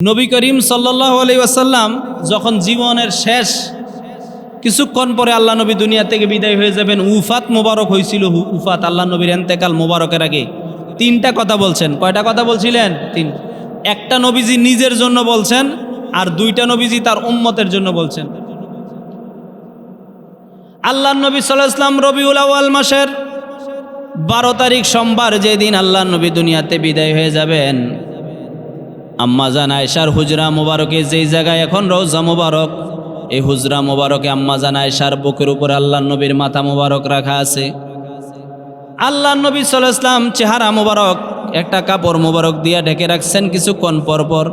নবী করিম সাল্লাল্লাহু আলাইহি ওয়াসাল্লাম যখন জীবনের শেষ কিছুক্ষণ পরে আল্লাহ নবী দুনিয়া থেকে বিদায় হয়ে যাবেন, উফাত মোবারক হয়েছিল। উফাত আল্লাহ নবীর এন্তেকাল মোবারকের আগে তিনটা কথা বলছেন। কয়টা কথা বলছিলেন? তিন। একটা নবীজি নিজের জন্য বলছেন, আর দুইটা নবীজি তার উম্মতের জন্য বলছেন। আল্লাহ নবী সাল্লাল্লাহু আলাইহি ওয়াসাল্লাম রবিউল আউয়াল মাসের 12 তারিখ সোমবার, যেদিন আল্লাহ নবী দুনিয়াতে বিদায় হয়ে যাবেন, আম্মা জান আয়েশার হুজরা মোবারকে, যেই জায়গায় এখন রওজা মোবারক, এই হুজরা মোবারকে আম্মা জান আয়েশার বুকের উপর আল্লাহ নবীর মাথা মোবারক রাখা আছে। আল্লাহ নবী সাল্লাল্লাহু আলাইহি ওয়াসাল্লাম চেহারা মোবারক একটা কাপড় মোবারক দিয়ে ঢেকে রাখছেন। কিছুক্ষণ পর পর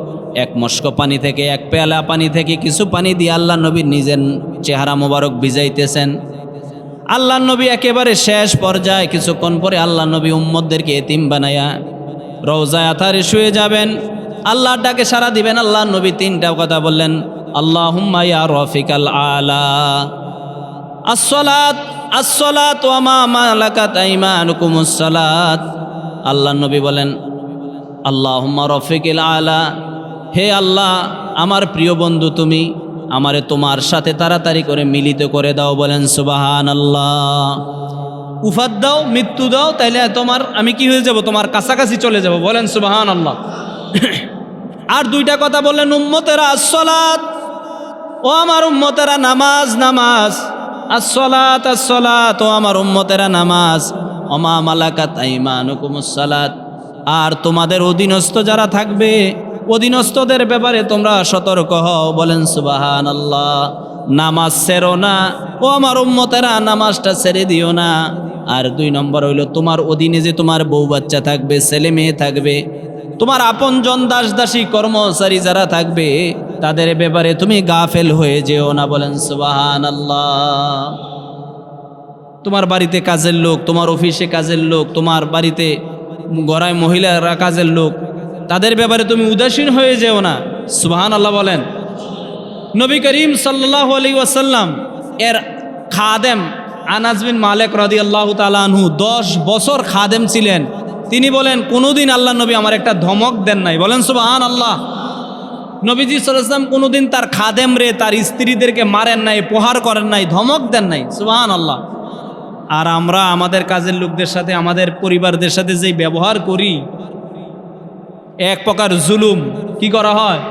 এক মশক পানি থেকে, এক পেয়ালা পানি থেকে কিছু পানি দিয়ে আল্লাহ নবীর নিজের চেহারা মোবারক ভিজাইতেছেন। আল্লাহ নবী একেবারে শেষ পর্যায়ে কিছুক্ষণ পরে আল্লাহ নবী উম্মতদেরকে এতিম বানায়া রওজায় আথারে শুয়ে যাবেন, আল্লাহর ডাকে সাড়া দিবেন। আল্লাহ নবী তিনটা কথা বললেন, আল্লাহুম্মা ইয়া রাফিকাল আলা আসসালাত আসসালাত ওয়া মা মালাকাত আইমানুকুমুস সালাত। আল্লাহ নবী বলেন, আল্লাহুম্মা রাফিকাল আলা, হে আল্লাহ আমার প্রিয় বন্ধু, তুমি আমারে তোমার সাথে তাড়াতাড়ি করে মিলিত করে দাও। বলেন সুবহানাল্লাহ। উফাত দাও, মৃত্যু দাও, তাইলে তোমার আমি কি হয়ে যাব? তোমার কাছাকাছি চলে যাব। বলেন সুবহানাল্লাহ। আর দুইটা কথা বললেন, উম্মতেরা আসসালাত, ও আমার উম্মতেরা নামাজ নামাজ, আসসালাত আসসালাত, ও আমার উম্মতেরা নামাজ, ওমা মালাকাত আইমানুকুমুস সালাত, আর তোমাদের অধীনস্থ যারা থাকবে অধীনস্থদের ব্যাপারে তোমরা সতর্ক হও। বলেন সুবহানাল্লাহ। নামাজ ছেড়ো না, ও আমার উম্মতেরা নামাজটা ছেড়ে দিও না। আর দুই নম্বর হইল, তোমার অধীনে যে তোমার বউ বাচ্চা থাকবে, ছেলে মেয়ে থাকবে, তোমার আপনজন দাস দাসী কর্মচারী যারা থাকবে, তাদের ব্যাপারে তুমি গাফেল হয়ে যেও না। বলেন সুবহানাল্লাহ। তোমার বাড়িতে কাজের লোক, তোমার অফিসে কাজের লোক, তোমার বাড়িতে গড়ায় মহিলারা কাজের লোক, তাদের ব্যাপারে তুমি উদাসীন হয়ে যেও না। সুবহানাল্লাহ বলেন। নবী করিম সাল্লাল্লাহু আলাইহি ওয়াসাল্লাম এর খাদেম আনাস বিন মালিক রাদিয়াল্লাহু তাআলা আনহু 10 বছর খাদেম ছিলেন। তিনি বলেন, কোনোদিন আল্লাহ নবী আমার একটা ধমক দেন নাই। বলেন সুবহানাল্লাহ। নবীজি সাল্লাল্লাহু আলাইহি ওয়াসাল্লাম কোনোদিন তার খাদেম রে, তার স্ত্রীদেরকে মারেন নাই, প্রহার করেন নাই, ধমক দেন নাই। সুবহানাল্লাহ। আর আমরা আমাদের কাজের লোকদের সাথে, আমাদের পরিবারদের সাথে যেই ব্যবহার করি, এক প্রকার জুলুম কি করা হয়?